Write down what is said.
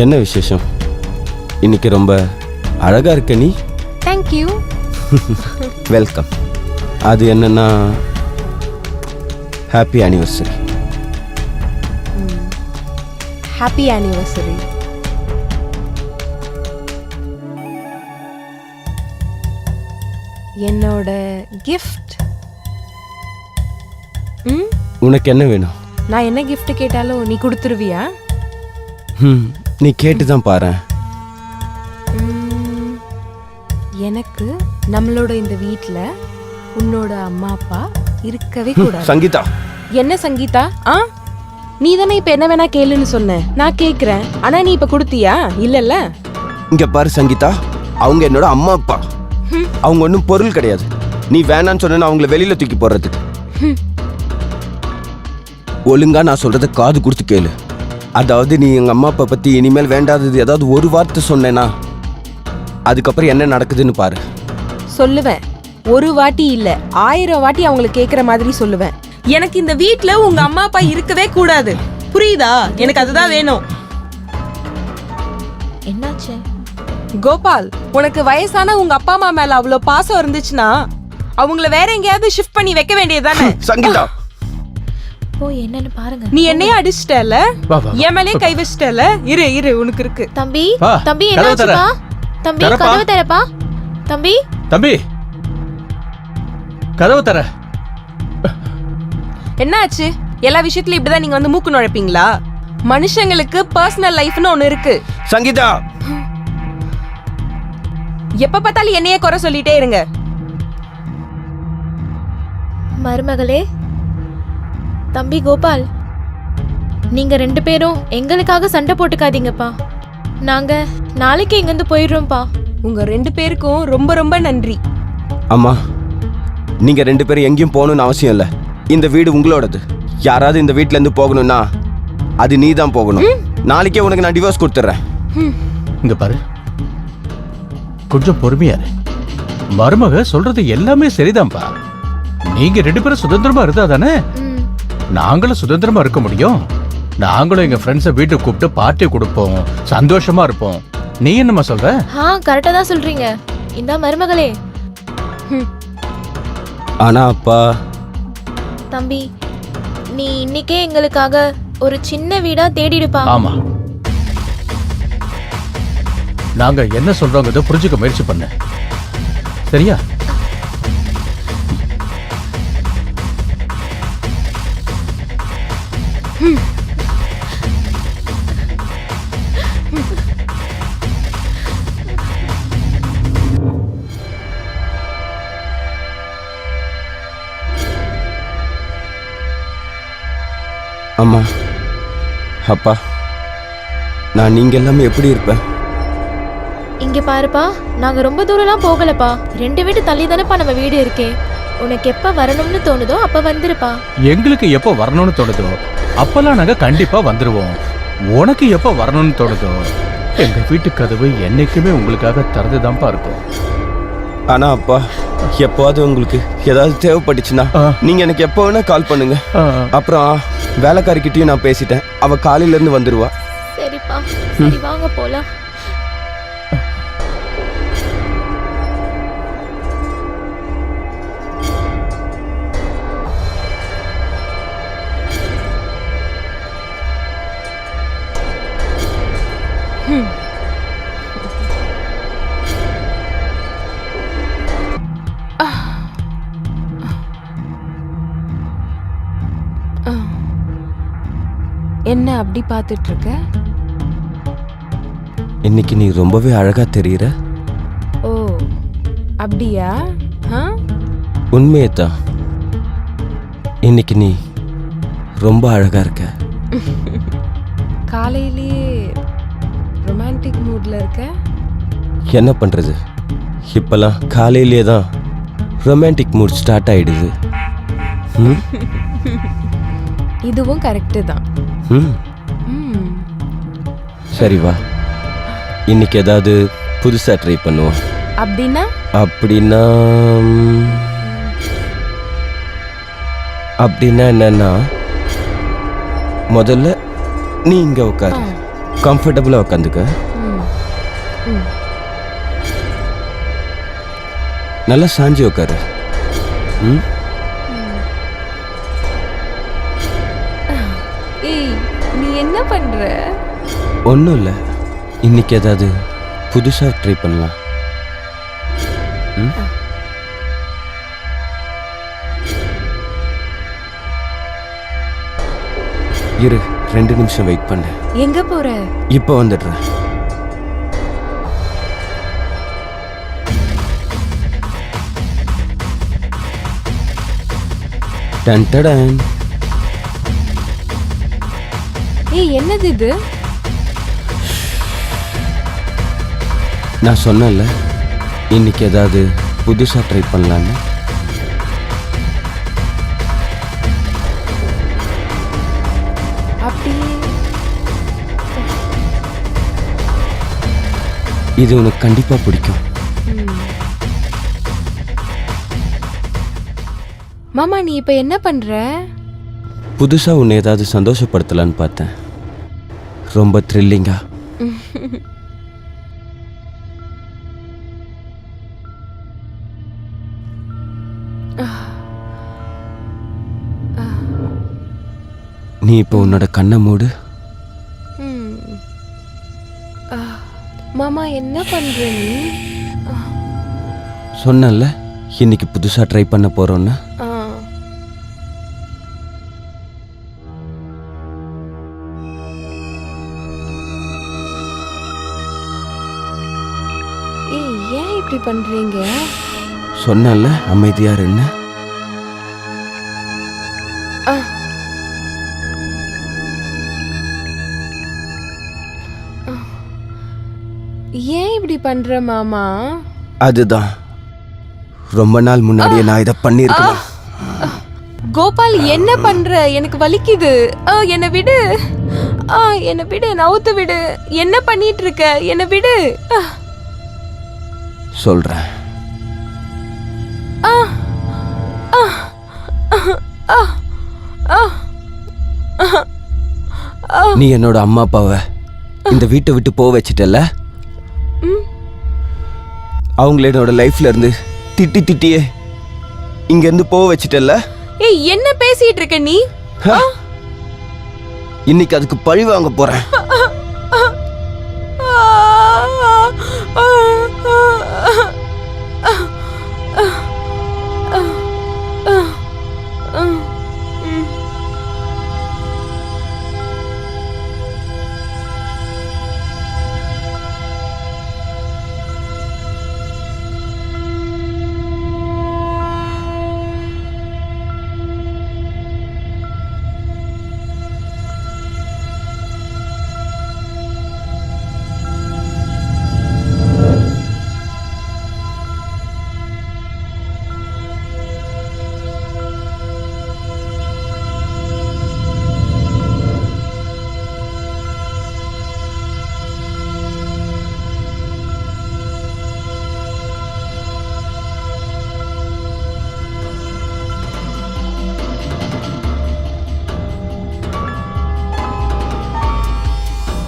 என்ன விசேஷம்? இன்னைக்கு ரொம்ப அழகா இருக்க நீ. தேங்க்யூ. வெல்கம். அது என்னன்னா ஹாப்பி ஆனிவர்சரி. Happy anniversary. என்னோட கிஃப்ட். உனக்கு என்ன வேணும்? நான் என்ன gift கேட்டாலும் நீ கொடுத்துருவியா? நீ கேட்டு தான் பாரு. எனக்கு நம்மளோட இந்த வீட்ல உன்னோட அம்மா அப்பா இருக்கவே கூடாது. சங்கீதா. என்ன சங்கீதா? நீ தானே இப்ப என்ன வேணா கேளுன்னு சொன்ன. நான் கேக்குறேன், ஆனா நீ இப்ப கொடுத்தியா? இல்லல்ல. இங்க பாரு சங்கீதா, அவங்க என்னோட அம்மா அப்பா. அவங்க ஒன்றும் பொருள் கிடையாது. நீ வேணான்னு சொன்ன அவங்கள வெளியில தூக்கி போடுறதுக்கு. ஒழுங்கா நான் சொல்றத காது கொடுத்து கேளு. அதாவது நீ எங்க அம்மா அப்பா பத்தி இனிமேல் வேண்டாதது ஏதாவது ஒரு வார்த்தை சொன்னேனா அதுக்கப்புறம் என்ன நடக்குதுன்னு பாரு. சொல்லுவேன். ஒரு வாட்டி இல்ல 1000 வாட்டி அவங்களை கேக்குற மாதிரி சொல்லுவேன். எனக்கு இந்த வீட்ல உங்க அம்மா அப்பா இருக்கவே கூடாது. புரியுதா? எனக்கு அதுதான் வேணும். என்னாச்சு கோபால், உனக்கு வயசான உங்க அப்பா அம்மா மேல அவ்வளவு பாசம் இருந்துச்சுன்னா அவங்கள வேற எங்கேயாவது ஷிஃப்ட் பண்ணி வைக்க வேண்டியதுதானே? சங்கீதா, போய் என்னன்னு பாருங்க. நீ என்னையே அடிச்சிட்டல, என் மேலே கை வச்சிட்டல. இரு இரு, உனக்கு இருக்கு. தம்பி தம்பி என்னாச்சுப்பா? தம்பி கதவு தரப்பா. தம்பி தம்பி கதவு தர. என்னாச்சு? எல்லா விஷயத்துலயும் இப்படிதான் நீங்க வந்து மூக்கு நுழைப்பீங்களா? மனுஷங்களுக்கு பர்சனல் லைஃப்னு ஒண்ணு இருக்கு. சங்கீதா, எப்ப பார்த்தாலும் என்னையே குறை சொல்லிட்டே இருங்க. மருமகளே, தம்பி கோபால், நீங்க 2 பேரும் எங்களுக்காக சண்டை போட்டுக்காதீங்கப்பா. நாங்க நாளைக்கு இங்கிருந்து போயிடுறோம்ப்பா. உங்க 2 பேருக்கும் ரொம்ப ரொம்ப நன்றி. அம்மா, நீங்க 2 பேரும் எங்கேயும் போகணும்னு அவசியம் இல்லை. இந்த வீடு உங்களோடது. யாராவது இந்த வீட்டுல இருந்து போகணும்னா அது நீ தான் போகணும். நாளைக்கே உனக்கு நான் டிவோர்ஸ் கொடுத்துறேன். இங்க பாரு, கொஞ்சம் பொறுமையா இரு. மருமக சொல்றது எல்லாமே சரிதான்ப்பா. நீங்க 2 பேரும் சுதந்திரமா இருந்தா தானே நாங்களும் சுதந்திரமா இருக்க முடியும். நாங்களும் எங்க ஃப்ரெண்ட்ஸை வீட்டுக்கு கூப்பிட்டு பார்ட்டி கொடுப்போம், சந்தோஷமா இருப்போம். நீ என்னமா சொல்ற? கரெக்டா தான் சொல்றீங்க. இந்த மருமகளே. ஆனா அப்பா. தம்பி, நீ இன்னைக்கே எங்களுக்காக ஒரு சின்ன வீடா தேடிடுப்பா. ஆமா, நாங்க என்ன சொல்றோங்கிறத புரிஞ்சுக்க முயற்சி பண்ண. சரியா? அம்மா, அப்பா, நான் நீங்க எல்லாமே எப்படி இருப்பேன்? இங்க பாருப்பா, நாங்க ரொம்ப தூரம்லாம் போகலப்பா. 2 வீட்டு தள்ளி தானேப்பா நம்ம வீடு இருக்கே. உனக்கு எப்ப வரணும்னு தோணுதோ அப்ப வந்துருப்பா. எங்களுக்கு எப்ப வரணும்னு தோணுதோ அப்பெல்லாம் நாங்க கண்டிப்பா வந்துருவோம். உனக்கு எப்ப வரணும்னு தோணுதோ எங்க வீட்டு கதவு என்னைக்குமே உங்களுக்காக திறந்துதான்ப்பா இருக்கும். ஆனா அப்பா, எப்போது உங்களுக்கு ஏதாவது தேவைப்பட்டுச்சுன்னா நீங்க எனக்கு எப்போ வேணா கால் பண்ணுங்க. அப்புறம் வேலைக்காரிக்கிட்டையும் நான் பேசிட்டேன். அவ காலையில இருந்து வந்துருவா. சரிப்பா, சரி வாங்க போலாம். என்ன அப்படி பார்த்துட்டு இருக்க? இன்னைக்கு நீ ரொம்பவே அழகா தெரியுற. ஓ, அப்படியா? உண்மையே தான். இன்னைக்கு நீ ரொம்ப அழகா இருக்க. காலையிலேயே ரொமான்டிக் மூட்ல இருக்க. என்ன பண்றது, இப்பெல்லாம் காலையிலேயே தான் ரொமான்டிக் மூட் ஸ்டார்ட் ஆயிடுது. இதுவும் கரெக்டு தான். சரி வா, இன்னைக்கு ஏதாவது புதுசா ட்ரை பண்ணுவோம். அப்படின்னா? அப்படின்னா என்னன்னா, முதல்ல நீ இங்க உட்காரு. கம்ஃபர்டபுளா உட்காந்துக்க. நல்லா சாஞ்சி உட்காரு. ம். ஏய் நீ என்ன பண்ற? ஒன்றும் இல்லை, இன்னைக்கு ஏதாவது புதுசா ட்ரை பண்ணலாம். ம்? இரு, 2 நிமிஷம் வெயிட் பண்ணு. எங்க போற? இப்போ வந்துடுறேன். டன் டடன். ஏய் என்னது இது? நான் சொன்னேன்ல இன்னைக்கு ஏதாவது புதுசா ட்ரை பண்ணலான்னு. அப்படியே இது உனக்கு கண்டிப்பா பிடிக்கும். மாமா நீ இப்ப என்ன பண்ற? புதுசா உன்னை ஏதாவது சந்தோஷப்படுத்தலான்னு பார்த்தேன். ரொம்ப த்ரில்லிங்கா. நீ இப்போ உன்னோட கண்ணை மூடு. மாமா என்ன பண்ற நீ? சொன்னேன்ல இன்னைக்கு புதுசா ட்ரை பண்ண போறோன்னு. ஆ. ஏய் ஏன் இப்படி பண்றீங்க? சொன்னேன்ல அமைதியா இருன்னு. ஆ. ஏன் இப்படி பண்ற மாமா? அதுதான் ரொம்ப நாள் முன்னாடியே நான் இதை பண்ணிருக்கேன். கோபால் என்ன பண்ற? எனக்கு வலிக்குது. என்னை விடு. என்னை விடு, நவுத்து விடு. என்ன பண்ணிட்டு இருக்க? என்னை விடு. சொல்றேன். நீ என்னோட அம்மா அப்பாவை இந்த வீட்டை விட்டு போக வச்சிட்டல. அவங்கள என்னோட லைஃப்ல இருந்து திட்டியே இங்க இருந்து போக வச்சிட்டல. ஏய் என்ன பேசிட்டு இருக்க நீ? இன்னைக்கு அதுக்கு பழி வாங்க போறேன்.